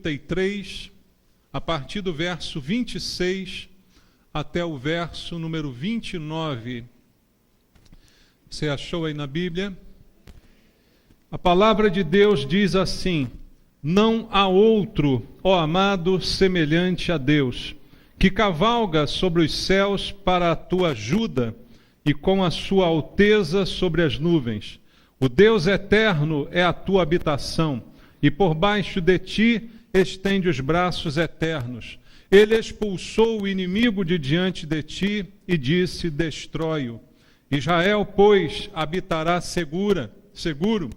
33, a partir do verso 26 até o verso número 29. Você achou aí na Bíblia? A palavra de Deus diz assim: não há outro, ó amado, semelhante a Deus, que cavalga sobre os céus para a tua ajuda e com a sua alteza sobre as nuvens. O Deus eterno é a tua habitação, e por baixo de ti estende os braços eternos. Ele expulsou o inimigo de diante de ti e disse: destrói-o. Israel, pois, habitará seguro.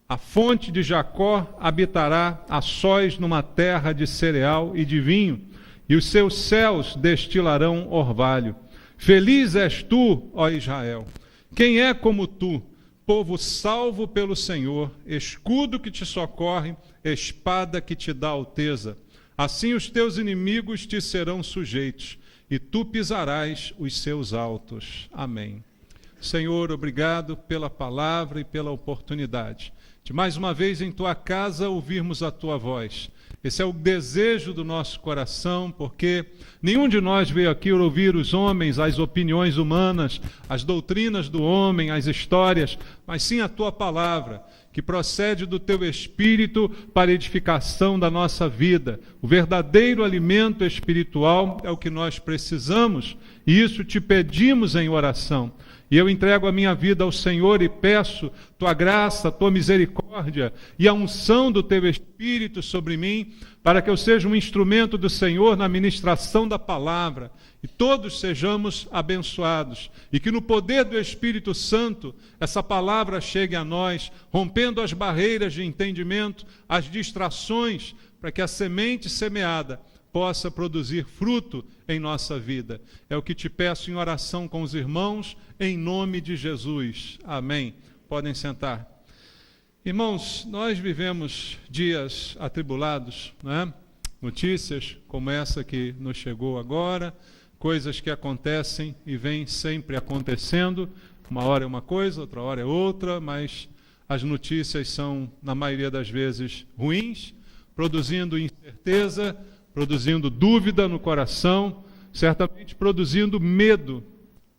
A fonte de Jacó habitará a sós numa terra de cereal e de vinho, e os seus céus destilarão orvalho. Feliz és tu, ó Israel. Quem é como tu, povo salvo pelo Senhor, escudo que te socorre, espada que te dá alteza. Assim os teus inimigos te serão sujeitos, e tu pisarás os seus altos. Amém. Senhor, obrigado pela palavra e pela oportunidade de mais uma vez em tua casa ouvirmos a tua voz. Esse é o desejo do nosso coração, porque nenhum de nós veio aqui ouvir os homens, as opiniões humanas, as doutrinas do homem, as histórias, mas sim a tua palavra, que procede do teu Espírito para a edificação da nossa vida. O verdadeiro alimento espiritual é o que nós precisamos, e isso te pedimos em oração. E eu entrego a minha vida ao Senhor e peço tua graça, tua misericórdia e a unção do teu Espírito sobre mim, para que eu seja um instrumento do Senhor na ministração da palavra, e todos sejamos abençoados, e que no poder do Espírito Santo essa palavra chegue a nós, rompendo as barreiras de entendimento, as distrações, para que a semente semeada possa produzir fruto em nossa vida. É o que te peço em oração com os irmãos, em nome de Jesus. Amém. Podem sentar. Irmãos, nós vivemos dias atribulados, né? Notícias como essa que nos chegou agora, coisas que acontecem e vêm sempre acontecendo. Uma hora é uma coisa, outra hora é outra, mas as notícias são, na maioria das vezes, ruins, produzindo incerteza, produzindo dúvida no coração, certamente produzindo medo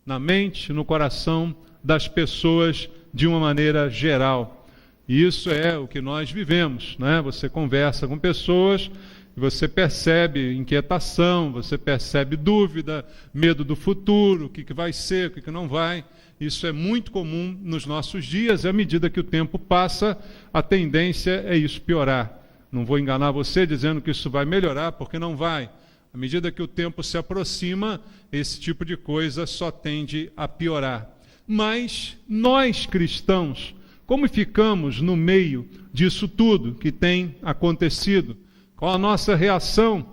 na mente, no coração das pessoas de uma maneira geral. E isso é o que nós vivemos, né? Você conversa com pessoas e você percebe inquietação, você percebe dúvida, medo do futuro, o que vai ser, o que não vai. Isso é muito comum nos nossos dias, e à medida que o tempo passa, a tendência é isso piorar. Não vou enganar você dizendo que isso vai melhorar, porque não vai. À medida que o tempo se aproxima, esse tipo de coisa só tende a piorar. Mas nós cristãos, como ficamos no meio disso tudo que tem acontecido? Qual a nossa reação?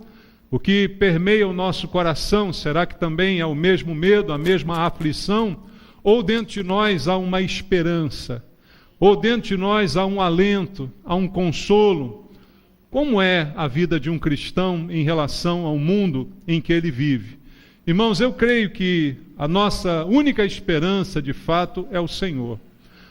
O que permeia o nosso coração? Será que também é o mesmo medo, a mesma aflição? Ou dentro de nós há uma esperança? Ou dentro de nós há um alento, há um consolo? Como é a vida de um cristão em relação ao mundo em que ele vive? Irmãos, eu creio que a nossa única esperança, de fato, é o Senhor.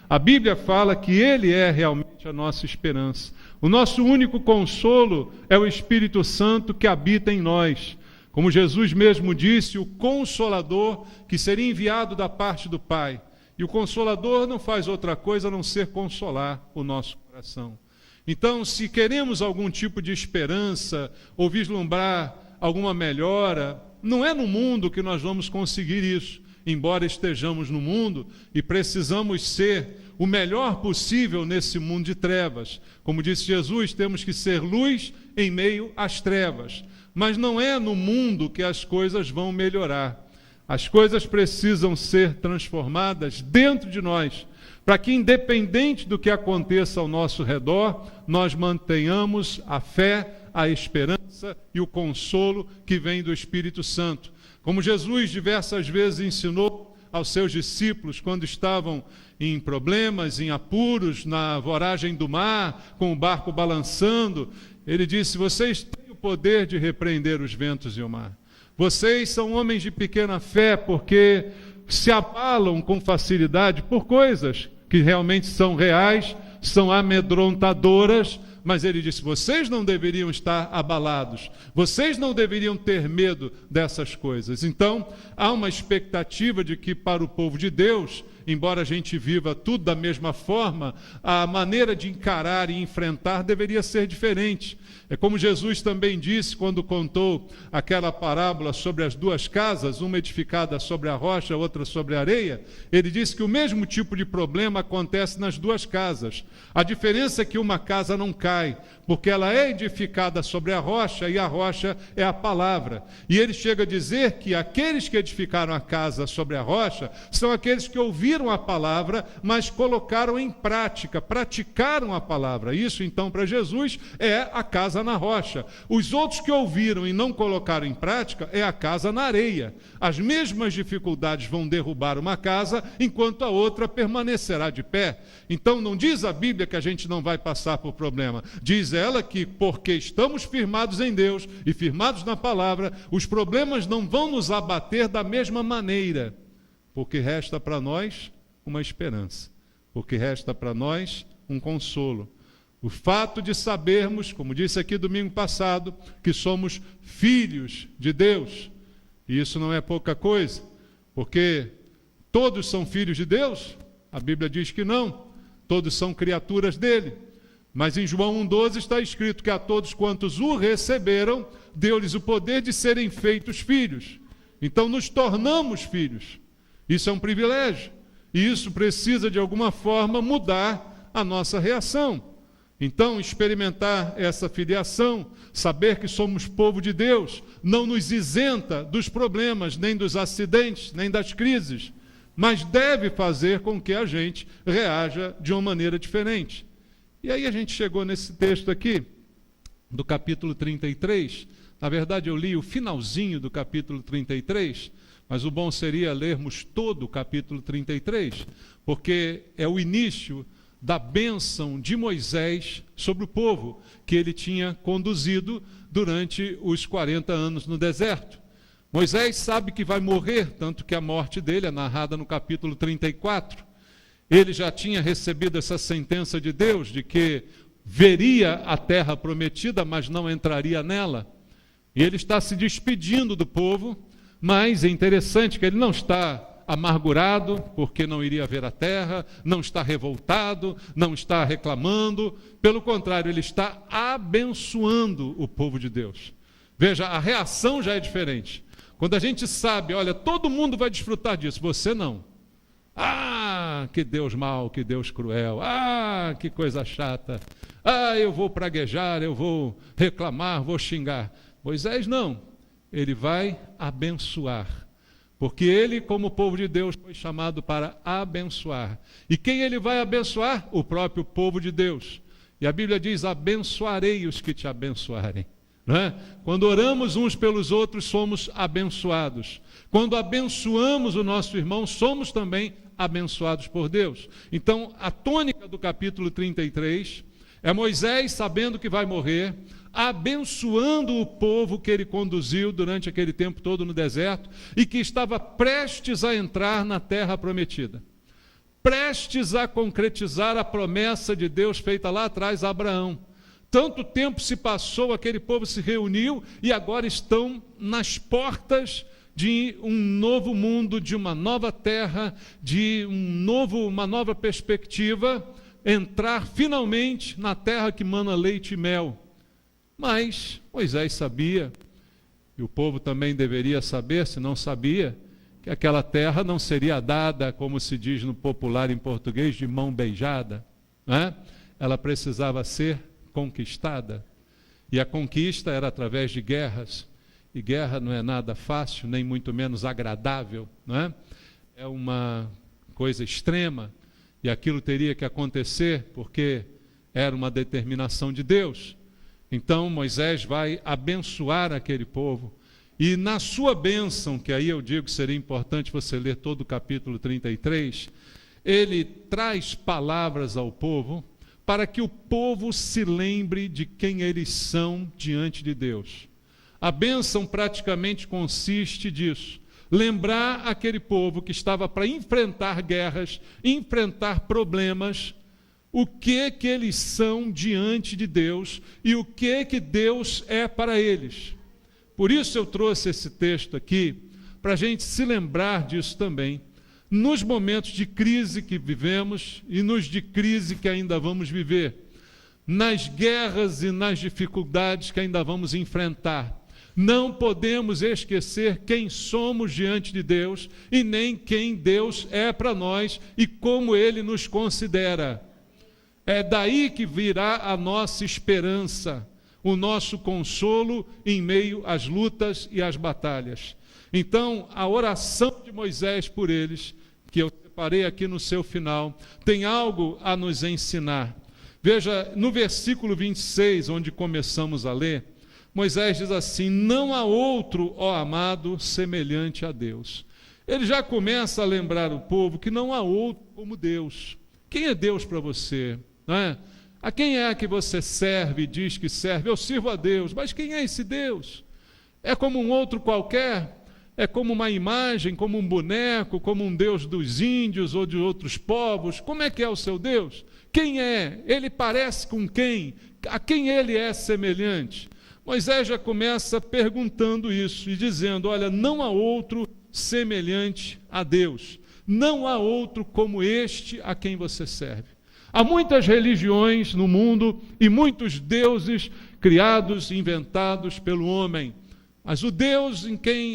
A Bíblia fala que Ele é realmente a nossa esperança. O nosso único consolo é o Espírito Santo que habita em nós. Como Jesus mesmo disse, o Consolador que seria enviado da parte do Pai. E o Consolador não faz outra coisa a não ser consolar o nosso coração. Então, se queremos algum tipo de esperança ou vislumbrar alguma melhora, não é no mundo que nós vamos conseguir isso, embora estejamos no mundo e precisamos ser o melhor possível nesse mundo de trevas. Como disse Jesus, temos que ser luz em meio às trevas. Mas não é no mundo que as coisas vão melhorar. As coisas precisam ser transformadas dentro de nós, para que, independente do que aconteça ao nosso redor, nós mantenhamos a fé, a esperança e o consolo que vem do Espírito Santo. Como Jesus diversas vezes ensinou aos seus discípulos quando estavam em problemas, em apuros, na voragem do mar, com o barco balançando, ele disse: vocês têm o poder de repreender os ventos e o mar. Vocês são homens de pequena fé porque se abalam com facilidade por coisas que realmente são reais, são amedrontadoras, mas ele disse: vocês não deveriam estar abalados, vocês não deveriam ter medo dessas coisas. Então, há uma expectativa de que para o povo de Deus, embora a gente viva tudo da mesma forma, a maneira de encarar e enfrentar deveria ser diferente. É como Jesus também disse quando contou aquela parábola sobre as duas casas, uma edificada sobre a rocha, outra sobre a areia. Ele disse que o mesmo tipo de problema acontece nas duas casas. A diferença é que uma casa não cai, porque ela é edificada sobre a rocha, e a rocha é a palavra. E ele chega a dizer que aqueles que edificaram a casa sobre a rocha são aqueles que ouviram a palavra, mas colocaram em prática, praticaram a palavra. Isso, então, para Jesus, é a casa na rocha. Os outros que ouviram e não colocaram em prática é a casa na areia. As mesmas dificuldades vão derrubar uma casa, enquanto a outra permanecerá de pé. Então, não diz a Bíblia que a gente não vai passar por problema. Diz ela que, porque estamos firmados em Deus e firmados na palavra, os problemas não vão nos abater da mesma maneira, porque resta para nós uma esperança, porque resta para nós um consolo. O fato de sabermos, como disse aqui domingo passado, que somos filhos de Deus, e isso não é pouca coisa, porque todos são filhos de Deus? A Bíblia diz que não, todos são criaturas dele. Mas em João 1,12 está escrito que a todos quantos o receberam, deu-lhes o poder de serem feitos filhos. Então nos tornamos filhos. Isso é um privilégio. E isso precisa, de alguma forma, mudar a nossa reação. Então, experimentar essa filiação, saber que somos povo de Deus, não nos isenta dos problemas, nem dos acidentes, nem das crises, mas deve fazer com que a gente reaja de uma maneira diferente. E aí a gente chegou nesse texto aqui, do capítulo 33. Na verdade, eu li o finalzinho do capítulo 33, mas o bom seria lermos todo o capítulo 33, porque é o início da bênção de Moisés sobre o povo, que ele tinha conduzido durante os 40 anos no deserto. Moisés sabe que vai morrer, tanto que a morte dele é narrada no capítulo 34. Ele já tinha recebido essa sentença de Deus, de que veria a terra prometida, mas não entraria nela. E ele está se despedindo do povo, mas é interessante que ele não está amargurado, porque não iria ver a terra, não está revoltado, não está reclamando, pelo contrário, ele está abençoando o povo de Deus. Veja, a reação já é diferente. Quando a gente sabe, olha, todo mundo vai desfrutar disso, você não. Ah, que Deus mau, que Deus cruel, ah, que coisa chata, ah, eu vou praguejar, eu vou reclamar, vou xingar. Moisés não, ele vai abençoar. Porque ele, como povo de Deus, foi chamado para abençoar. E quem ele vai abençoar? O próprio povo de Deus. E a Bíblia diz: abençoarei os que te abençoarem. Não é? Quando oramos uns pelos outros, somos abençoados. Quando abençoamos o nosso irmão, somos também abençoados por Deus. Então, a tônica do capítulo 33 é Moisés sabendo que vai morrer, abençoando o povo que ele conduziu durante aquele tempo todo no deserto e que estava prestes a entrar na terra prometida, prestes a concretizar a promessa de Deus feita lá atrás a Abraão. Tanto tempo se passou, aquele povo se reuniu e agora estão nas portas de um novo mundo, de uma nova terra, de uma nova perspectiva, entrar finalmente na terra que mana leite e mel. Mas Moisés sabia, e o povo também deveria saber, se não sabia, que aquela terra não seria dada, como se diz no popular em português, de mão beijada, né? Ela precisava ser conquistada, e a conquista era através de guerras, e guerra não é nada fácil, nem muito menos agradável, né? É uma coisa extrema, e aquilo teria que acontecer, porque era uma determinação de Deus. Então Moisés vai abençoar aquele povo, e na sua bênção, que aí eu digo que seria importante você ler todo o capítulo 33, ele traz palavras ao povo, para que o povo se lembre de quem eles são diante de Deus. A bênção praticamente consiste disso, lembrar aquele povo que estava para enfrentar guerras, enfrentar problemas, o que eles são diante de Deus e o que Deus é para eles. Por isso eu trouxe esse texto aqui, para a gente se lembrar disso também, nos momentos de crise que vivemos e nos de crise que ainda vamos viver, nas guerras e nas dificuldades que ainda vamos enfrentar. Não podemos esquecer quem somos diante de Deus e nem quem Deus é para nós e como Ele nos considera. É daí que virá a nossa esperança, o nosso consolo em meio às lutas e às batalhas. Então, a oração de Moisés por eles, que eu separei aqui no seu final, tem algo a nos ensinar. Veja, no versículo 26, onde começamos a ler, Moisés diz assim: não há outro, ó amado, semelhante a Deus. Ele já começa a lembrar o povo que não há outro como Deus. Quem é Deus para você? Não é? A quem é que você serve e diz que serve? Eu sirvo a Deus, mas quem é esse Deus? É como um outro qualquer? É como uma imagem, como um boneco, como um Deus dos índios ou de outros povos? Como é que é o seu Deus? Quem é? Ele parece com quem? A quem ele é semelhante? Moisés já começa perguntando isso e dizendo: olha, não há outro semelhante a Deus. Não há outro como este a quem você serve. Há muitas religiões no mundo e muitos deuses criados, inventados pelo homem. Mas o Deus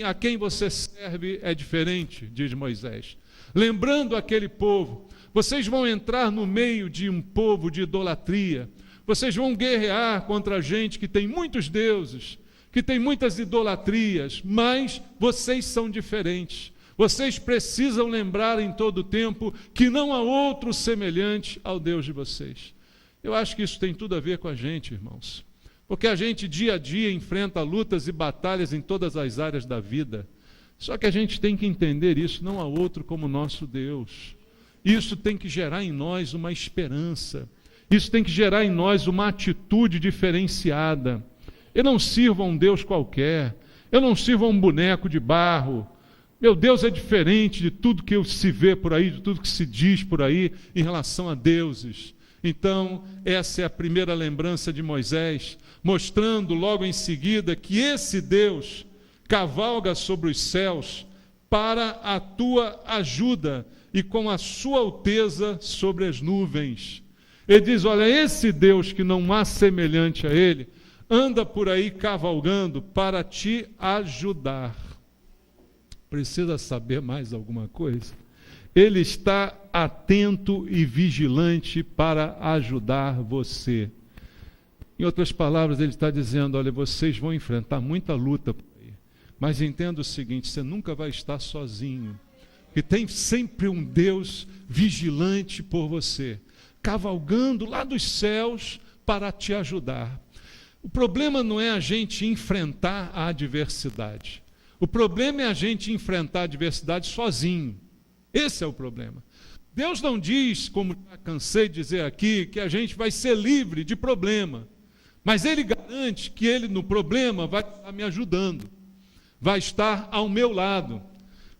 a quem você serve é diferente, diz Moisés. Lembrando aquele povo, vocês vão entrar no meio de um povo de idolatria. Vocês vão guerrear contra gente que tem muitos deuses, que tem muitas idolatrias, mas vocês são diferentes. Vocês precisam lembrar em todo o tempo que não há outro semelhante ao Deus de vocês. Eu acho que isso tem tudo a ver com a gente, irmãos. Porque a gente dia a dia enfrenta lutas e batalhas em todas as áreas da vida. Só que a gente tem que entender isso, não há outro como nosso Deus. Isso tem que gerar em nós uma esperança. Isso tem que gerar em nós uma atitude diferenciada. Eu não sirvo a um Deus qualquer. Eu não sirvo a um boneco de barro. Meu Deus é diferente de tudo que se vê por aí, de tudo que se diz por aí em relação a deuses. Então, essa é a primeira lembrança de Moisés, mostrando logo em seguida que esse Deus cavalga sobre os céus para a tua ajuda e com a sua alteza sobre as nuvens. Ele diz: olha, esse Deus que não há semelhante a ele, anda por aí cavalgando para te ajudar. Precisa saber mais alguma coisa? Ele está atento e vigilante para ajudar você. Em outras palavras, ele está dizendo: olha, vocês vão enfrentar muita luta por aí, mas entenda o seguinte, você nunca vai estar sozinho, porque tem sempre um Deus vigilante por você, cavalgando lá dos céus para te ajudar. O problema não é a gente enfrentar a adversidade. O problema é a gente enfrentar a adversidade sozinho. Esse é o problema. Deus não diz, como já cansei de dizer aqui, que a gente vai ser livre de problema. Mas Ele garante que Ele, no problema, vai estar me ajudando. Vai estar ao meu lado.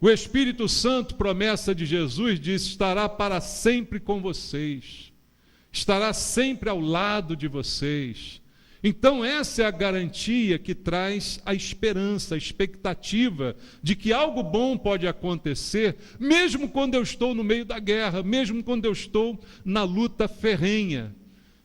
O Espírito Santo, promessa de Jesus, diz: estará para sempre com vocês. Estará sempre ao lado de vocês. Então essa é a garantia que traz a esperança, a expectativa de que algo bom pode acontecer, mesmo quando eu estou no meio da guerra, mesmo quando eu estou na luta ferrenha.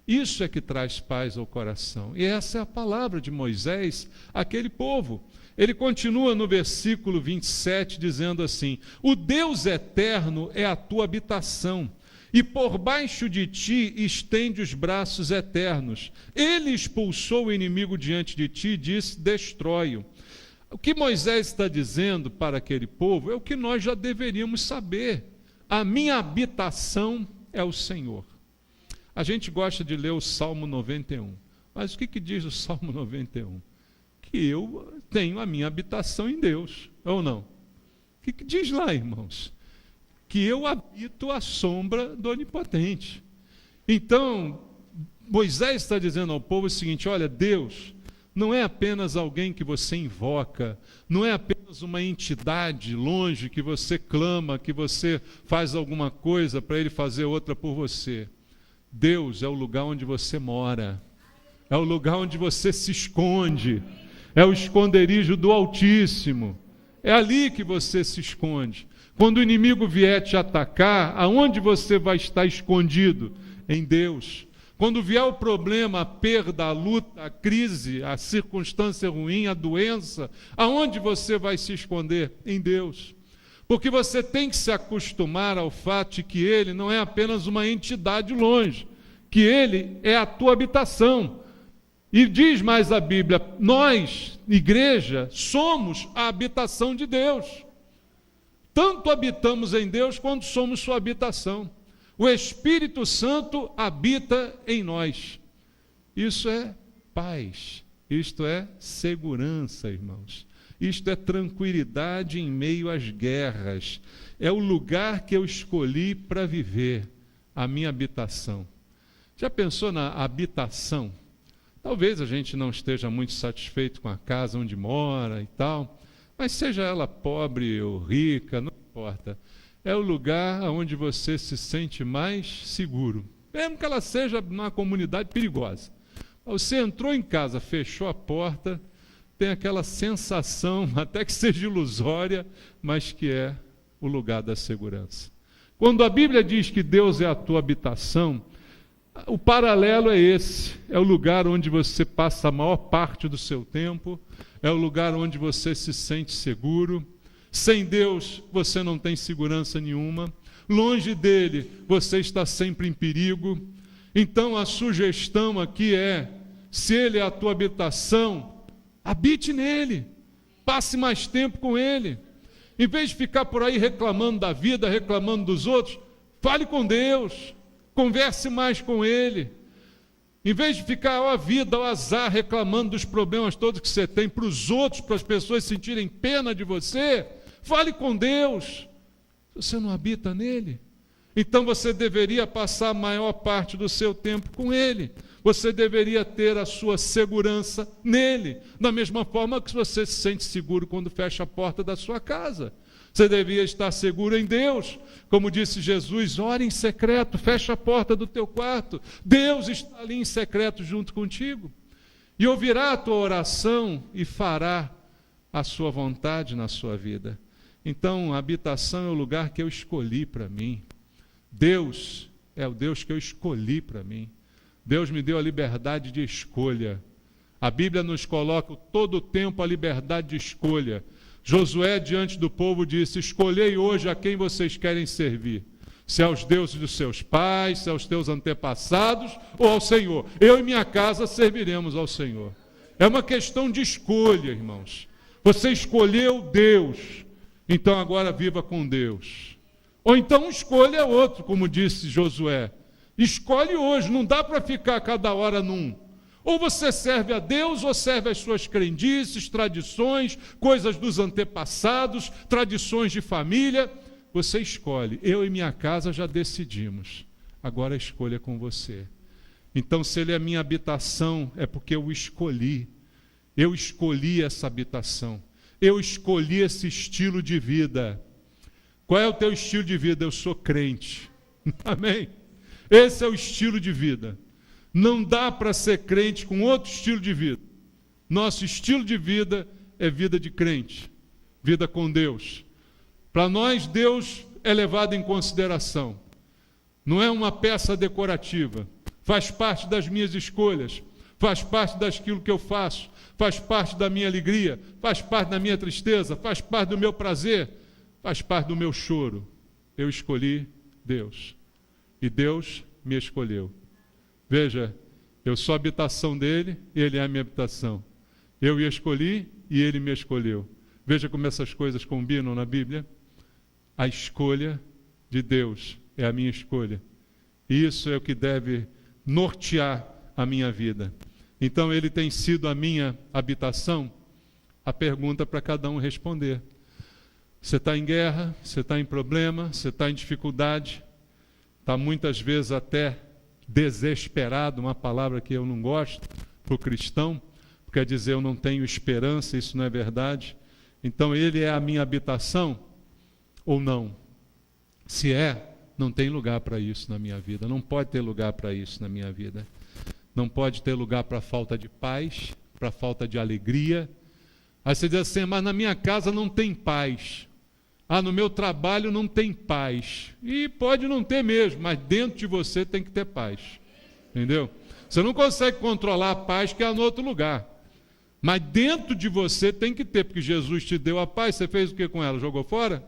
Isso é que traz paz ao coração. E essa é a palavra de Moisés àquele povo. Ele continua no versículo 27 dizendo assim: o Deus eterno é a tua habitação, e por baixo de ti estende os braços eternos. Ele expulsou o inimigo diante de ti e disse: destrói-o. O que Moisés está dizendo para aquele povo é o que nós já deveríamos saber. A minha habitação é o Senhor. A gente gosta de ler o Salmo 91. Mas o que diz o Salmo 91? Que eu tenho a minha habitação em Deus, ou não? O que diz lá, irmãos? Que eu habito à sombra do Onipotente. Então, Moisés está dizendo ao povo o seguinte: olha, Deus não é apenas alguém que você invoca, não é apenas uma entidade longe que você clama, que você faz alguma coisa para ele fazer outra por você. Deus é o lugar onde você mora, é o lugar onde você se esconde, é o esconderijo do Altíssimo, é ali que você se esconde. Quando o inimigo vier te atacar, aonde você vai estar escondido? Em Deus. Quando vier o problema, a perda, a luta, a crise, a circunstância ruim, a doença, aonde você vai se esconder? Em Deus. Porque você tem que se acostumar ao fato de que Ele não é apenas uma entidade longe, que Ele é a tua habitação. E diz mais a Bíblia, nós, igreja, somos a habitação de Deus. Tanto habitamos em Deus quanto somos sua habitação. O Espírito Santo habita em nós. Isso é paz, isto é segurança, irmãos. Isto é tranquilidade em meio às guerras. É o lugar que eu escolhi para viver, a minha habitação. Já pensou na habitação? Talvez a gente não esteja muito satisfeito com a casa onde mora e tal, mas seja ela pobre ou rica, não importa. É o lugar onde você se sente mais seguro, mesmo que ela seja numa comunidade perigosa. Você entrou em casa, fechou a porta, tem aquela sensação, até que seja ilusória, mas que é o lugar da segurança. Quando a Bíblia diz que Deus é a tua habitação, o paralelo é esse, é o lugar onde você passa a maior parte do seu tempo, é o lugar onde você se sente seguro. Sem Deus, você não tem segurança nenhuma. Longe dele, você está sempre em perigo. Então, a sugestão aqui é, se ele é a tua habitação, habite nele. Passe mais tempo com ele. Em vez de ficar por aí reclamando da vida, reclamando dos outros, fale com Deus. Converse mais com ele. Em vez de ficar ao vida, ao azar, reclamando dos problemas todos que você tem para os outros, para as pessoas sentirem pena de você, fale com Deus. Você não habita nele? Então você deveria passar a maior parte do seu tempo com ele. Você deveria ter a sua segurança nele. Da mesma forma que você se sente seguro quando fecha a porta da sua casa. Você devia estar seguro em Deus. Como disse Jesus, ore em secreto, fecha a porta do teu quarto. Deus está ali em secreto junto contigo. E ouvirá a tua oração e fará a sua vontade na sua vida. Então, a habitação é o lugar que eu escolhi para mim. Deus é o Deus que eu escolhi para mim. Deus me deu a liberdade de escolha. A Bíblia nos coloca todo o tempo a liberdade de escolha. Josué, diante do povo, disse, escolhei hoje a quem vocês querem servir. Se aos deuses dos seus pais, se aos teus antepassados ou ao Senhor. Eu e minha casa serviremos ao Senhor. É uma questão de escolha, irmãos. Você escolheu Deus, então agora viva com Deus. Ou então escolha outro, como disse Josué. Escolhe hoje, não dá para ficar cada hora num. Ou você serve a Deus, ou serve as suas crendices, tradições, coisas dos antepassados, tradições de família. Você escolhe. Eu e minha casa já decidimos. Agora a escolha é com você. Então, se ele é minha habitação, é porque eu o escolhi. Eu escolhi essa habitação. Eu escolhi esse estilo de vida. Qual é o teu estilo de vida? Eu sou crente. Amém? Esse é o estilo de vida. Não dá para ser crente com outro estilo de vida. Nosso estilo de vida é vida de crente, vida com Deus. Para nós, Deus é levado em consideração. Não é uma peça decorativa. Faz parte das minhas escolhas, faz parte daquilo que eu faço, faz parte da minha alegria, faz parte da minha tristeza, faz parte do meu prazer, faz parte do meu choro. Eu escolhi Deus. E Deus me escolheu. Veja, eu sou a habitação dele, ele é a minha habitação. Eu o escolhi e ele me escolheu. Veja como essas coisas combinam na Bíblia. A escolha de Deus é a minha escolha. E isso é o que deve nortear a minha vida. Então, ele tem sido a minha habitação? A pergunta para cada um responder. Você está em guerra, você está em problema, você está em dificuldade, está muitas vezes até desesperado, uma palavra que eu não gosto para o cristão, quer dizer eu não tenho esperança, isso não é verdade. Então ele é a minha habitação ou não? Se é, não tem lugar para isso na minha vida. Não pode ter lugar para isso na minha vida. Não pode ter lugar para falta de paz, para falta de alegria. Aí você diz assim, mas na minha casa não tem paz. No meu trabalho não tem paz. E pode não ter mesmo, mas dentro de você tem que ter paz. Entendeu? Você não consegue controlar a paz que é no outro lugar. Mas dentro de você tem que ter, porque Jesus te deu a paz. Você fez o que com ela? Jogou fora?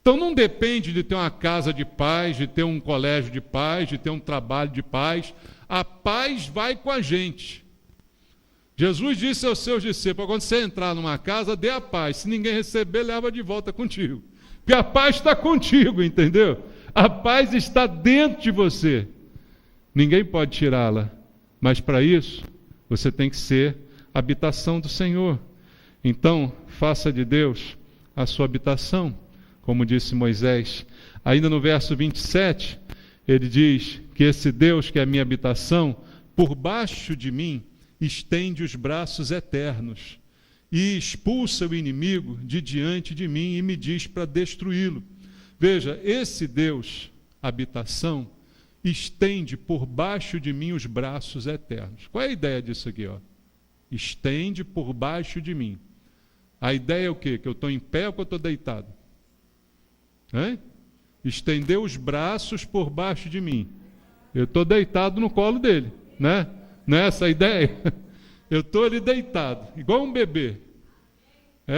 Então não depende de ter uma casa de paz, de ter um colégio de paz, de ter um trabalho de paz. A paz vai com a gente. Jesus disse aos seus discípulos, quando você entrar numa casa, dê a paz. Se ninguém receber, leva de volta contigo. Porque a paz está contigo, entendeu? A paz está dentro de você. Ninguém pode tirá-la. Mas para isso, você tem que ser a habitação do Senhor. Então, faça de Deus a sua habitação, como disse Moisés. Ainda no verso 27, ele diz que esse Deus que é a minha habitação, por baixo de mim, estende os braços eternos e expulsa o inimigo de diante de mim e me diz para destruí-lo. Veja, esse Deus, habitação, estende por baixo de mim os braços eternos. Qual é a ideia disso aqui? Estende por baixo de mim. A ideia é o quê? Que eu estou em pé ou que eu estou deitado? Estendeu os braços por baixo de mim. Eu estou deitado no colo dele, né? Não é essa a ideia? Eu estou ali deitado, igual um bebê.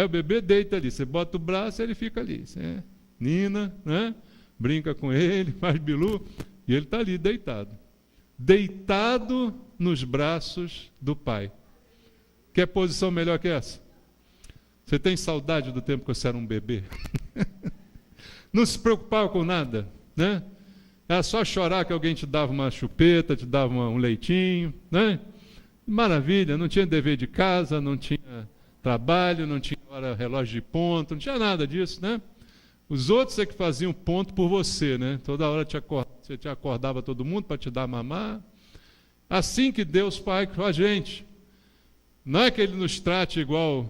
O bebê deita ali, você bota o braço e ele fica ali. Nina, né? Brinca com ele, faz bilu, e ele está ali deitado. Deitado nos braços do Pai. Quer posição melhor que essa? Você tem saudade do tempo que você era um bebê? Não se preocupava com nada, né? Era só chorar que alguém te dava uma chupeta, te dava um leitinho, né? Maravilha, não tinha dever de casa, não tinha trabalho, não tinha relógio de ponto, não tinha nada disso, né? Os outros é que faziam ponto por você, né? Toda hora você te acordava todo mundo para te dar mamar. Assim que Deus faz com a gente. Não é que Ele nos trate igual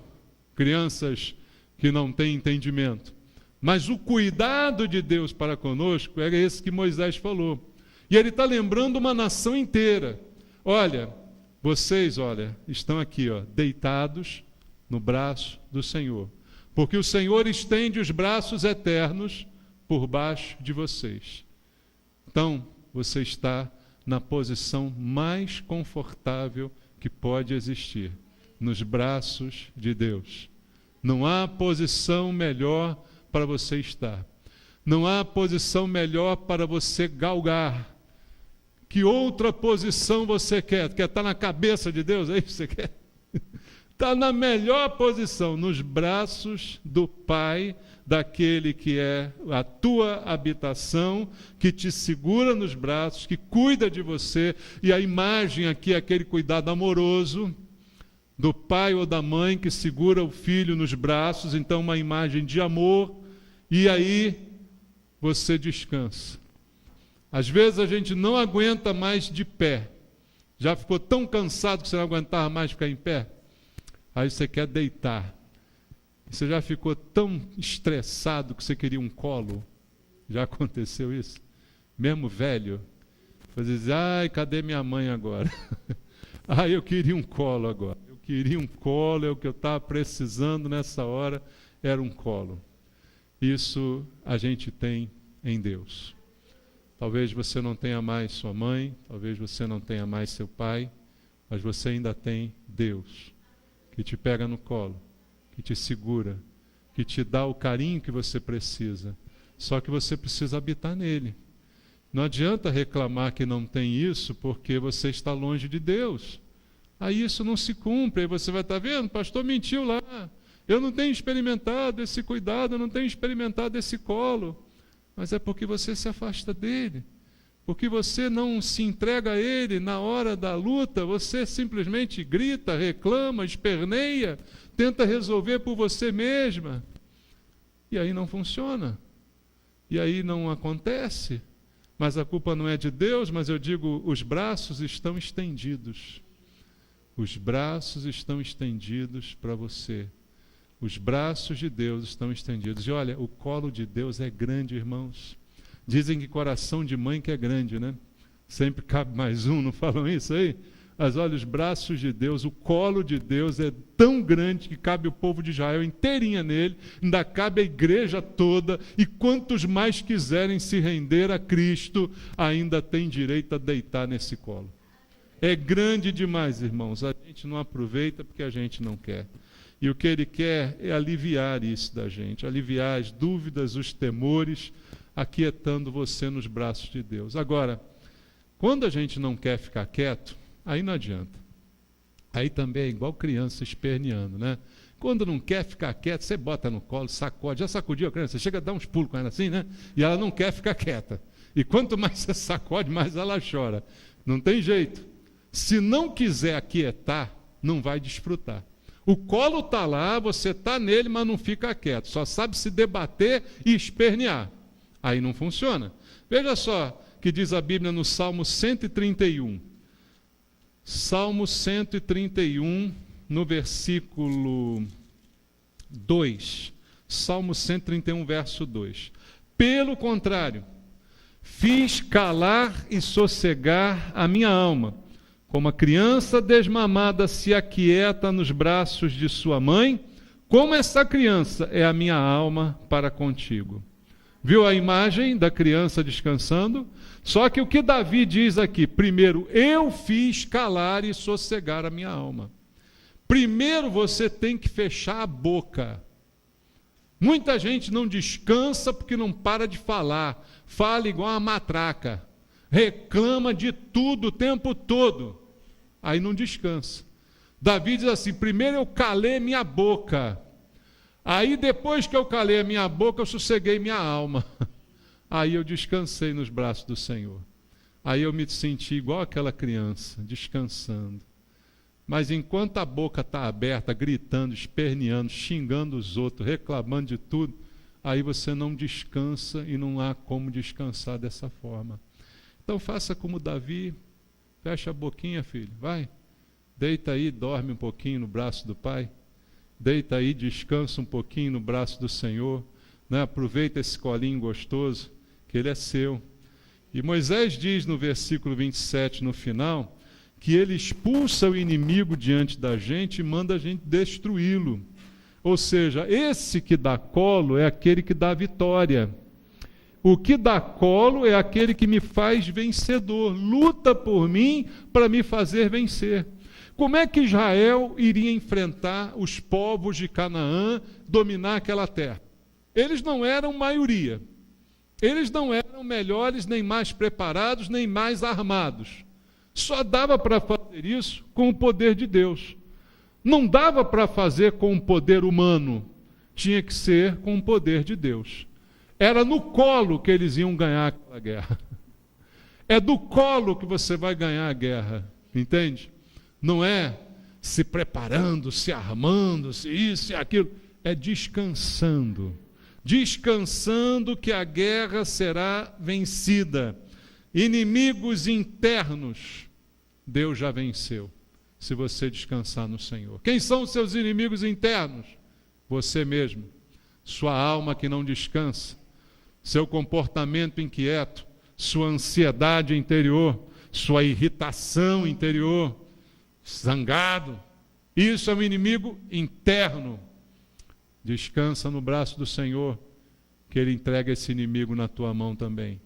crianças que não têm entendimento. Mas o cuidado de Deus para conosco é esse que Moisés falou. E ele está lembrando uma nação inteira. Olha, vocês, estão aqui, deitados no braço do Senhor. Porque o Senhor estende os braços eternos por baixo de vocês. Então, você está na posição mais confortável que pode existir, nos braços de Deus. Não há posição melhor para você estar. Não há posição melhor para você galgar. Que outra posição você quer? Quer estar na cabeça de Deus? É isso que você quer? Está na melhor posição, nos braços do Pai, daquele que é a tua habitação, que te segura nos braços, que cuida de você. E a imagem aqui é aquele cuidado amoroso do pai ou da mãe que segura o filho nos braços. Então, uma imagem de amor. E aí você descansa. Às vezes a gente não aguenta mais de pé. Já ficou tão cansado que você não aguentava mais ficar em pé? Aí você quer deitar. Você já ficou tão estressado que você queria um colo? Já aconteceu isso? Mesmo velho? Você diz, cadê minha mãe agora? Eu queria um colo agora. Eu queria um colo, é o que eu estava precisando nessa hora, era um colo. Isso a gente tem em Deus. Talvez você não tenha mais sua mãe, talvez você não tenha mais seu pai, mas você ainda tem Deus, que te pega no colo, que te segura, que te dá o carinho que você precisa. Só que você precisa habitar nele. Não adianta reclamar que não tem isso, porque você está longe de Deus. Aí isso não se cumpre, aí você vai estar vendo, o pastor mentiu lá. Eu não tenho experimentado esse cuidado, eu não tenho experimentado esse colo. Mas é porque você se afasta dele. Porque você não se entrega a ele na hora da luta, você simplesmente grita, reclama, esperneia, tenta resolver por você mesma. E aí não funciona. E aí não acontece. Mas a culpa não é de Deus, mas eu digo, os braços estão estendidos. Os braços estão estendidos para você. Os braços de Deus estão estendidos. E olha, o colo de Deus é grande, irmãos. Dizem que coração de mãe que é grande, né? Sempre cabe mais um, não falam isso aí? Mas olha, os braços de Deus, o colo de Deus é tão grande que cabe o povo de Israel inteirinha nele, ainda cabe a igreja toda, e quantos mais quiserem se render a Cristo, ainda tem direito a deitar nesse colo. É grande demais, irmãos, a gente não aproveita porque a gente não quer. E o que Ele quer é aliviar isso da gente, aliviar as dúvidas, os temores, aquietando você nos braços de Deus. Agora, quando a gente não quer ficar quieto, aí não adianta. Aí também é igual criança esperneando, né? Quando não quer ficar quieto, você bota no colo, sacode. Já sacudiu a criança? Você chega a dar uns pulos com ela assim, né? E ela não quer ficar quieta. E quanto mais você sacode, mais ela chora. Não tem jeito. Se não quiser aquietar, não vai desfrutar. O colo está lá, você está nele, mas não fica quieto. Só sabe se debater e espernear. Aí não funciona. Veja só o que diz a Bíblia no Salmo 131. Salmo 131, no versículo 2. Salmo 131, verso 2. Pelo contrário, fiz calar e sossegar a minha alma, como a criança desmamada se aquieta nos braços de sua mãe, como essa criança é a minha alma para contigo. Viu a imagem da criança descansando? Só que o que Davi diz aqui, primeiro, eu fiz calar e sossegar a minha alma. Primeiro você tem que fechar a boca. Muita gente não descansa porque não para de falar. Fala igual uma matraca. Reclama de tudo o tempo todo. Aí não descansa. Davi diz assim, primeiro eu calei minha boca. Aí depois que eu calei a minha boca, eu sosseguei minha alma. Aí eu descansei nos braços do Senhor. Aí eu me senti igual aquela criança, descansando. Mas enquanto a boca está aberta, gritando, esperneando, xingando os outros, reclamando de tudo, aí você não descansa e não há como descansar dessa forma. Então faça como Davi, fecha a boquinha, filho, vai. Deita aí, dorme um pouquinho no braço do Pai. Deita aí, descansa um pouquinho no braço do Senhor. Né? Aproveita esse colinho gostoso, que ele é seu. E Moisés diz no versículo 27, no final, que ele expulsa o inimigo diante da gente e manda a gente destruí-lo. Ou seja, esse que dá colo é aquele que dá vitória. O que dá colo é aquele que me faz vencedor, luta por mim para me fazer vencer. Como é que Israel iria enfrentar os povos de Canaã, dominar aquela terra? Eles não eram maioria. Eles não eram melhores, nem mais preparados, nem mais armados. Só dava para fazer isso com o poder de Deus. Não dava para fazer com o poder humano. Tinha que ser com o poder de Deus. Era no colo que eles iam ganhar aquela guerra. É do colo que você vai ganhar a guerra. Entende? Não é se preparando, se armando, se isso e aquilo. É descansando. Descansando que a guerra será vencida. Inimigos internos, Deus já venceu, se você descansar no Senhor. Quem são os seus inimigos internos? Você mesmo. Sua alma que não descansa, seu comportamento inquieto, sua ansiedade interior, sua irritação interior, zangado. Isso é um inimigo interno. Descansa no braço do Senhor, que Ele entrega esse inimigo na tua mão também.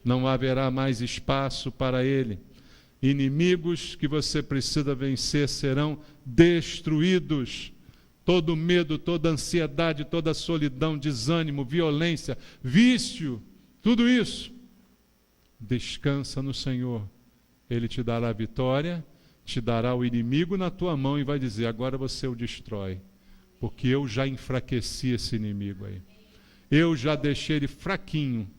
Não haverá mais espaço para ele. Inimigos que você precisa vencer serão destruídos. Todo medo, toda ansiedade, toda solidão, desânimo, violência, vício, tudo isso. Descansa no Senhor. Ele te dará a vitória, te dará o inimigo na tua mão e vai dizer, agora você o destrói. Porque eu já enfraqueci esse inimigo aí. Eu já deixei ele fraquinho.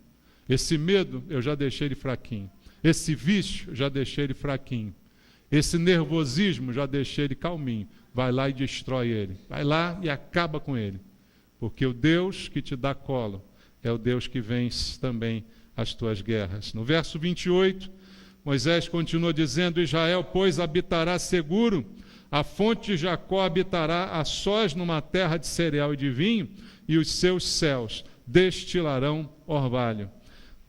Esse medo, eu já deixei ele fraquinho. Esse vício, já deixei ele fraquinho. Esse nervosismo, já deixei ele calminho. Vai lá e destrói ele. Vai lá e acaba com ele. Porque o Deus que te dá colo é o Deus que vence também as tuas guerras. No verso 28, Moisés continua dizendo, Israel, pois, habitará seguro, a fonte de Jacó habitará a sós numa terra de cereal e de vinho, e os seus céus destilarão orvalho.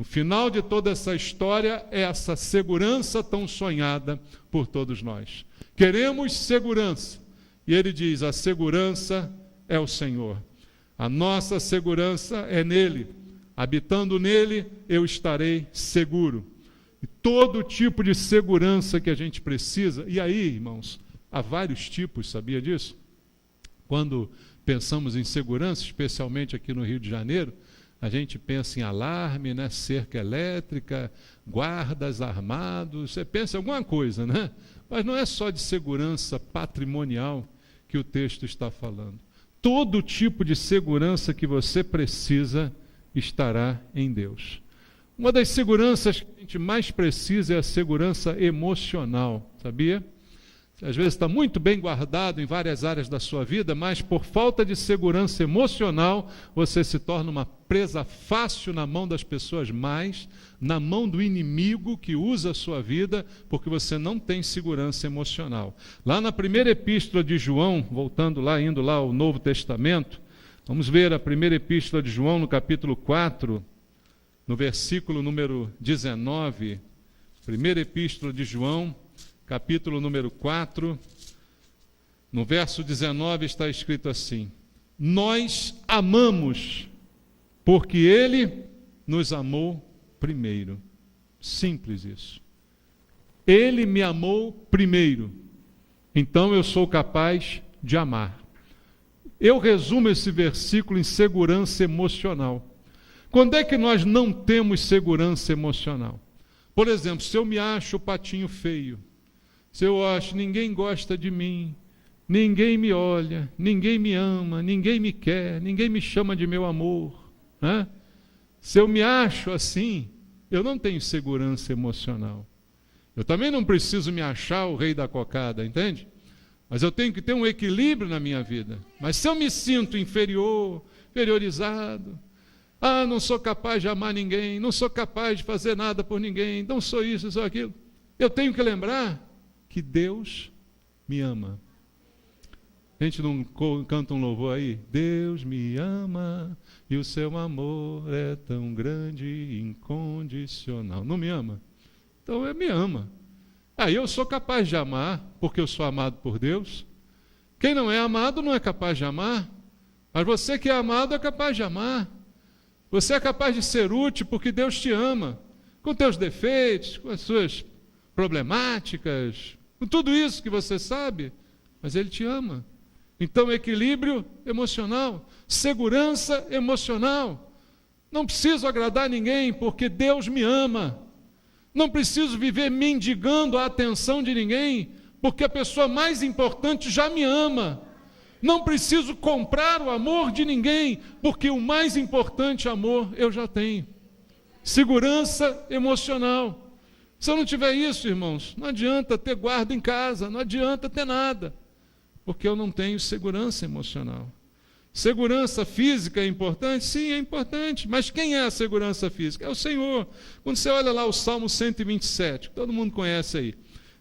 O final de toda essa história é essa segurança tão sonhada por todos nós. Queremos segurança. E ele diz, a segurança é o Senhor. A nossa segurança é nele. Habitando nele, eu estarei seguro. E todo tipo de segurança que a gente precisa. E aí, irmãos, há vários tipos, sabia disso? Quando pensamos em segurança, especialmente aqui no Rio de Janeiro, a gente pensa em alarme, né? Cerca elétrica, guardas armados, você pensa em alguma coisa, né? Mas não é só de segurança patrimonial que o texto está falando. Todo tipo de segurança que você precisa estará em Deus. Uma das seguranças que a gente mais precisa é a segurança emocional, sabia? Às vezes está muito bem guardado em várias áreas da sua vida, mas por falta de segurança emocional, você se torna uma presa fácil na mão das pessoas mais, na mão do inimigo que usa a sua vida, porque você não tem segurança emocional. Lá na primeira epístola de João, voltando lá, indo lá ao Novo Testamento, vamos ver a primeira epístola de João no capítulo 4, no versículo número 19, primeira epístola de João, capítulo número 4, no verso 19 está escrito assim: nós amamos, porque Ele nos amou primeiro. Simples isso. Ele me amou primeiro, então eu sou capaz de amar. Eu resumo esse versículo em segurança emocional. Quando é que nós não temos segurança emocional? Por exemplo, se eu me acho o patinho feio, se eu acho ninguém gosta de mim, ninguém me olha, ninguém me ama, ninguém me quer, ninguém me chama de meu amor, né? Se eu me acho assim, eu não tenho segurança emocional. Eu também não preciso me achar o rei da cocada, entende? Mas eu tenho que ter um equilíbrio na minha vida. Mas se eu me sinto inferior, inferiorizado, não sou capaz de amar ninguém, não sou capaz de fazer nada por ninguém, não sou isso, não sou aquilo, eu tenho que lembrar que Deus me ama. A gente não canta um louvor aí? Deus me ama e o seu amor é tão grande e incondicional. Não me ama? Então ele me ama. Aí eu sou capaz de amar, porque eu sou amado por Deus. Quem não é amado não é capaz de amar. Mas você que é amado é capaz de amar. Você é capaz de ser útil porque Deus te ama. Com teus defeitos, com as suas problemáticas, com tudo isso que você sabe, mas Ele te ama. Então, equilíbrio emocional, segurança emocional. Não preciso agradar ninguém, porque Deus me ama. Não preciso viver mendigando a atenção de ninguém, porque a pessoa mais importante já me ama. Não preciso comprar o amor de ninguém, porque o mais importante amor eu já tenho. Segurança emocional. Se eu não tiver isso, irmãos, não adianta ter guarda em casa, não adianta ter nada, porque eu não tenho segurança emocional. Segurança física é importante? Sim, é importante, mas quem é a segurança física? É o Senhor. Quando você olha lá o Salmo 127, que todo mundo conhece aí,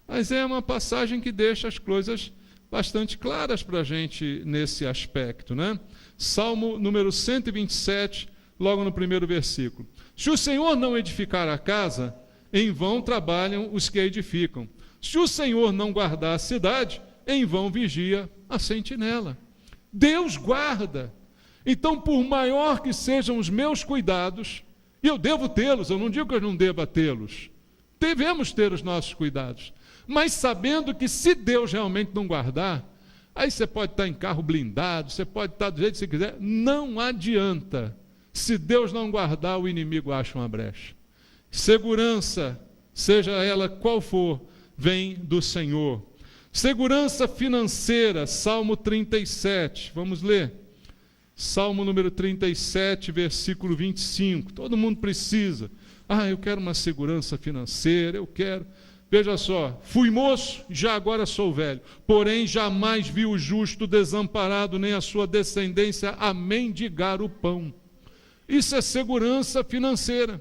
mas é uma passagem que deixa as coisas bastante claras para a gente nesse aspecto, né? Salmo número 127, logo no primeiro versículo. Se o Senhor não edificar a casa, em vão trabalham os que a edificam. Se o Senhor não guardar a cidade, em vão vigia a sentinela. Deus guarda. Então, por maior que sejam os meus cuidados, e eu devo tê-los, eu não digo que eu não deva tê-los, devemos ter os nossos cuidados, mas sabendo que se Deus realmente não guardar, aí você pode estar em carro blindado, você pode estar do jeito que você quiser, não adianta. Se Deus não guardar, o inimigo acha uma brecha. Segurança, seja ela qual for, vem do Senhor. Segurança financeira, Salmo 37, vamos ler. Salmo número 37, versículo 25. Todo mundo precisa. Eu quero uma segurança financeira, eu quero. Veja só, fui moço, já agora sou velho. Porém, jamais vi o justo desamparado, nem a sua descendência a mendigar o pão. Isso é segurança financeira.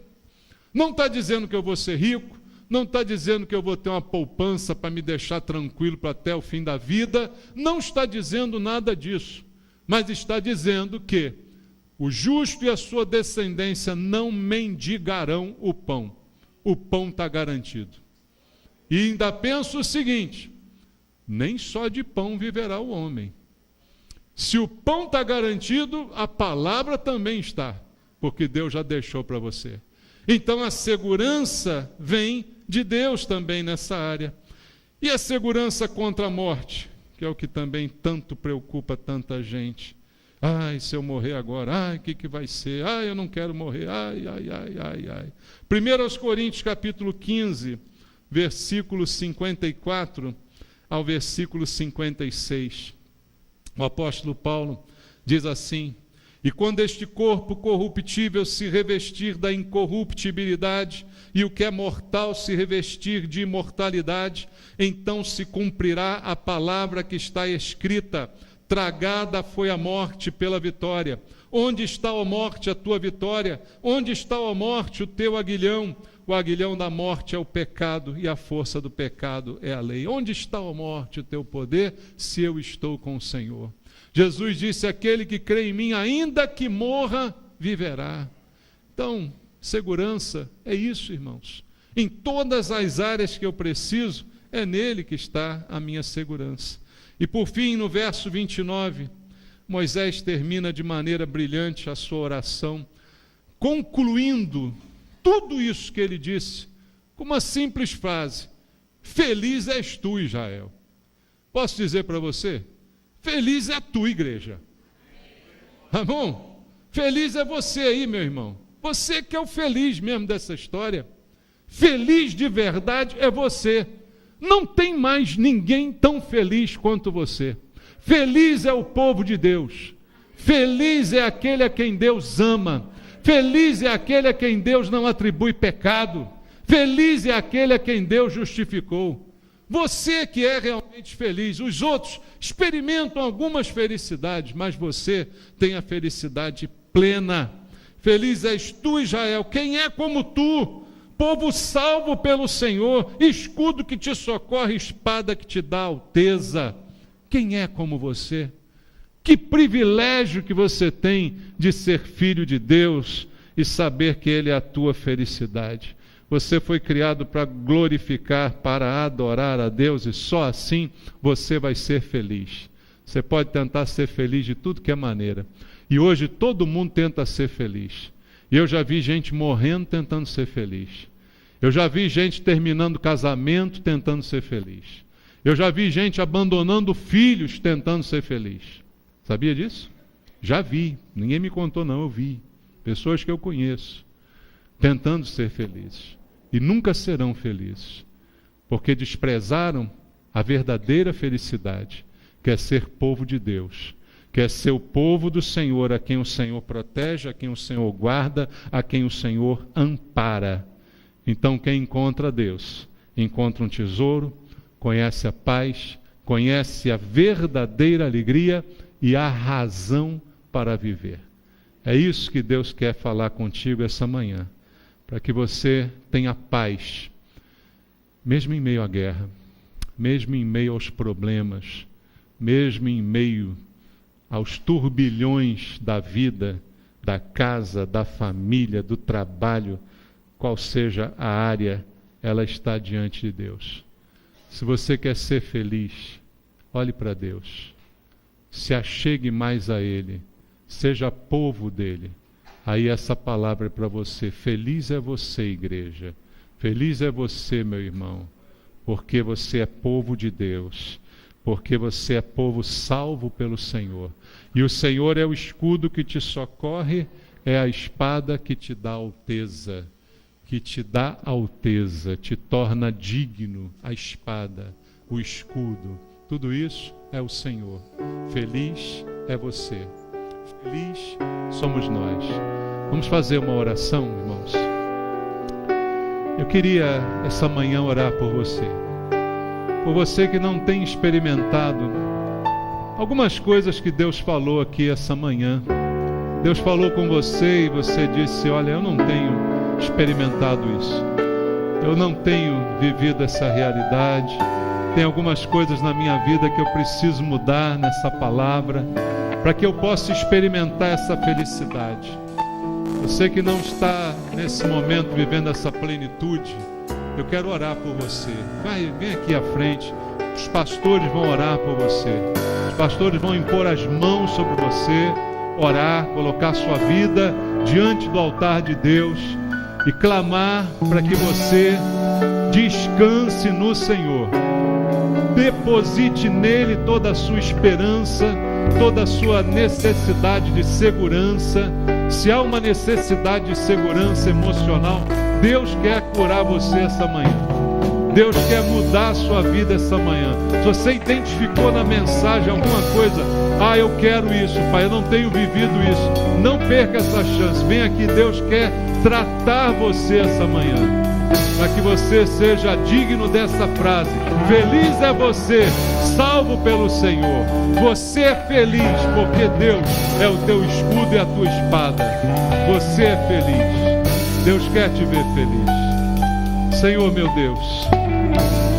Não está dizendo que eu vou ser rico, não está dizendo que eu vou ter uma poupança para me deixar tranquilo para até o fim da vida, não está dizendo nada disso, mas está dizendo que O justo e a sua descendência não mendigarão o pão. O pão está garantido. E ainda penso o seguinte: nem só de pão viverá o homem. Se o pão está garantido, a palavra também está, porque Deus já deixou para você. Então a segurança vem de Deus também nessa área. E a segurança contra a morte, que é o que também tanto preocupa tanta gente. Ai, se eu morrer agora, ai, o que vai ser? Ai, eu não quero morrer, ai. 1 Coríntios capítulo 15, versículo 54 ao versículo 56. O apóstolo Paulo diz assim: e quando este corpo corruptível se revestir da incorruptibilidade, e o que é mortal se revestir de imortalidade, então se cumprirá a palavra que está escrita: tragada foi a morte pela vitória. Onde está, ó morte, a tua vitória? Onde está, ó morte, o teu aguilhão? O aguilhão da morte é o pecado, e a força do pecado é a lei. Onde está, ó morte, o teu poder, se eu estou com o Senhor? Jesus disse: aquele que crê em mim, ainda que morra, viverá. Então, segurança é isso, irmãos. Em todas as áreas que eu preciso, é nele que está a minha segurança. E por fim, no verso 29, Moisés termina de maneira brilhante a sua oração, concluindo tudo isso que ele disse com uma simples frase: feliz és tu, Israel. Posso dizer para você? Feliz é tu, igreja. Tá bom? Feliz é você aí, meu irmão. Você que é o feliz mesmo dessa história. Feliz de verdade é você. Não tem mais ninguém tão feliz quanto você. Feliz é o povo de Deus. Feliz é aquele a quem Deus ama. Feliz é aquele a quem Deus não atribui pecado. Feliz é aquele a quem Deus justificou. Você que é realmente feliz. Os outros experimentam algumas felicidades, mas você tem a felicidade plena. Feliz és tu, Israel. Quem é como tu? Povo salvo pelo Senhor, escudo que te socorre, espada que te dá alteza. Quem é como você? Que privilégio que você tem de ser filho de Deus e saber que Ele é a tua felicidade. Você foi criado para glorificar, para adorar a Deus, e só assim você vai ser feliz. Você pode tentar ser feliz de tudo que é maneira. E hoje todo mundo tenta ser feliz. E eu já vi gente morrendo tentando ser feliz. Eu já vi gente terminando casamento tentando ser feliz. Eu já vi gente abandonando filhos tentando ser feliz. Sabia disso? Já vi. Ninguém me contou não, eu vi. Pessoas que eu conheço tentando ser felizes. E nunca serão felizes. Porque desprezaram a verdadeira felicidade, que é ser povo de Deus. Que é ser o povo do Senhor, a quem o Senhor protege, a quem o Senhor guarda, a quem o Senhor ampara. Então quem encontra Deus, encontra um tesouro, conhece a paz, conhece a verdadeira alegria e a razão para viver. É isso que Deus quer falar contigo essa manhã, para que você tenha paz, mesmo em meio à guerra, mesmo em meio aos problemas, mesmo em meio aos turbilhões da vida, da casa, da família, do trabalho, qual seja a área, ela está diante de Deus. Se você quer ser feliz, olhe para Deus, se achegue mais a Ele, seja povo dEle. Aí essa palavra é para você. Feliz é você, igreja. Feliz é você, meu irmão, porque você é povo de Deus, porque você é povo salvo pelo Senhor. E o Senhor é o escudo que te socorre, é a espada que te dá alteza, te torna digno, a espada, o escudo. Tudo isso é o Senhor. Feliz é você. Feliz somos nós. Vamos fazer uma oração, irmãos. Eu queria essa manhã orar por você que não tem experimentado algumas coisas que Deus falou aqui essa manhã. Deus falou com você e você disse: olha, eu não tenho experimentado isso, eu não tenho vivido essa realidade, tem algumas coisas na minha vida que eu preciso mudar nessa palavra. para que eu possa experimentar essa felicidade. Você que não está nesse momento vivendo essa plenitude, eu quero orar por você. Vem aqui à frente. Os pastores vão orar por você. Os pastores vão impor as mãos sobre você, orar, colocar sua vida diante do altar de Deus e clamar para que você descanse no Senhor. Deposite nele toda a sua esperança, toda a sua necessidade de segurança. Se há uma necessidade de segurança emocional, Deus quer curar você essa manhã. Deus quer mudar a sua vida essa manhã. Se você identificou na mensagem alguma coisa, eu quero isso, Pai, eu não tenho vivido isso, não perca essa chance. Vem aqui, Deus quer tratar você essa manhã, para que você seja digno dessa frase: feliz é você, salvo pelo Senhor. Você é feliz porque Deus é o teu escudo e a tua espada. Você é feliz. Deus quer te ver feliz. Senhor meu Deus,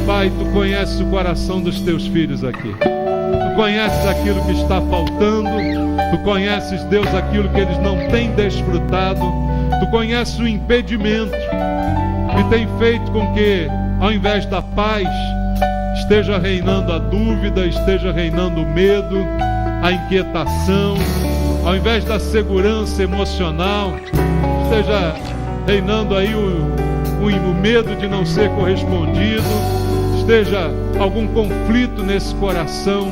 Pai, Tu conheces o coração dos Teus filhos aqui. Tu conheces aquilo que está faltando. Tu conheces, Deus, aquilo que eles não têm desfrutado. Tu conheces o impedimento que tem feito com que, ao invés da paz, esteja reinando a dúvida, esteja reinando o medo, a inquietação. Ao invés da segurança emocional, esteja reinando aí o medo de não ser correspondido, esteja algum conflito nesse coração.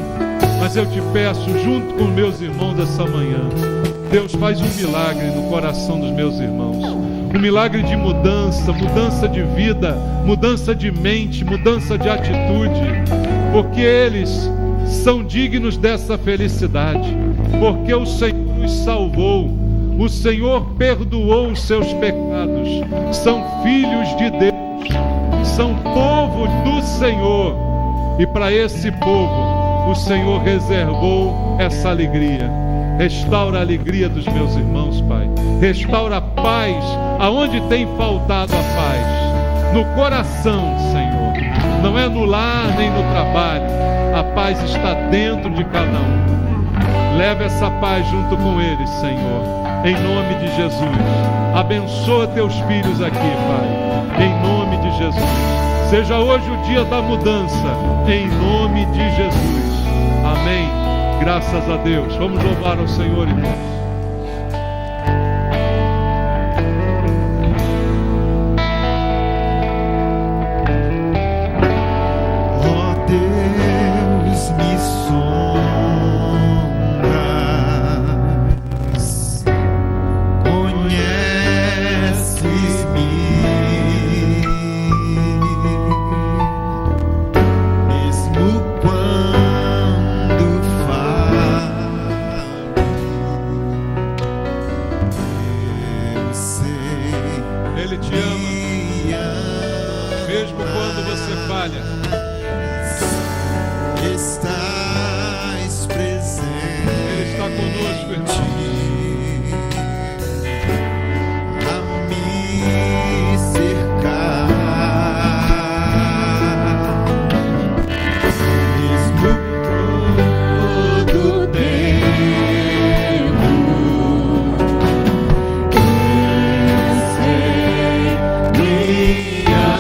Mas eu te peço, junto com meus irmãos essa manhã, Deus, faz um milagre no coração dos meus irmãos. Um milagre de mudança, mudança de vida, mudança de mente, mudança de atitude, porque eles são dignos dessa felicidade, porque o Senhor os salvou, o Senhor perdoou os seus pecados, são filhos de Deus, são povo do Senhor, e para esse povo o Senhor reservou essa alegria. Restaura a alegria dos meus irmãos, Pai. Restaura a paz aonde tem faltado a paz. No coração, Senhor. Não é no lar nem no trabalho. A paz está dentro de cada um. Leva essa paz junto com eles, Senhor. Em nome de Jesus. Abençoa teus filhos aqui, Pai. Em nome de Jesus. Seja hoje o dia da mudança. Em nome de Jesus. Amém. Graças a Deus. Vamos louvar ao Senhor, irmãos. Ó Deus, me sondas, conheces-me, mesmo quando Ele te ama, mesmo quando você falha. Estás presente. Ele está conosco, irmão. A me cercar, mesmo todo tempo. Me ama.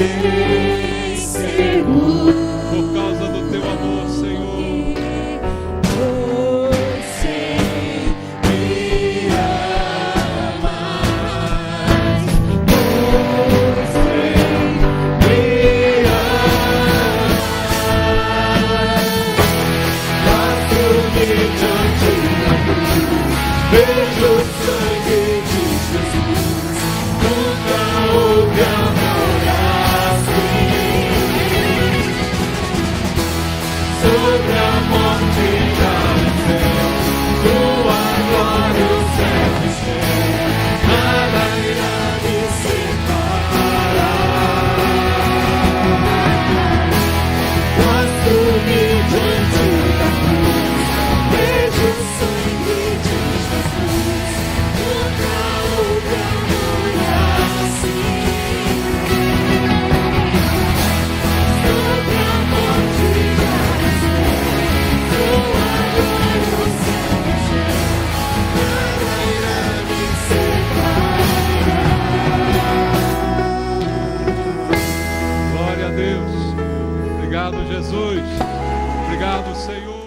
estarei seguro. por causa do teu amor, Senhor. Você me ama. Você me ama. Faço-me diante da cruz, vejo o sangue de Jesus. Nunca houve amor assim. Sobre a morte já venceu, tua glória o céu encheu, nada irá me separar. Faço-me diante da cruz, vejo o sangue de Jesus. Nunca houve amor assim. Sobre a morte já venceu, tua glória o céu encheu, nada irá me separar. Glória a Deus. Obrigado, Jesus. Obrigado, Senhor.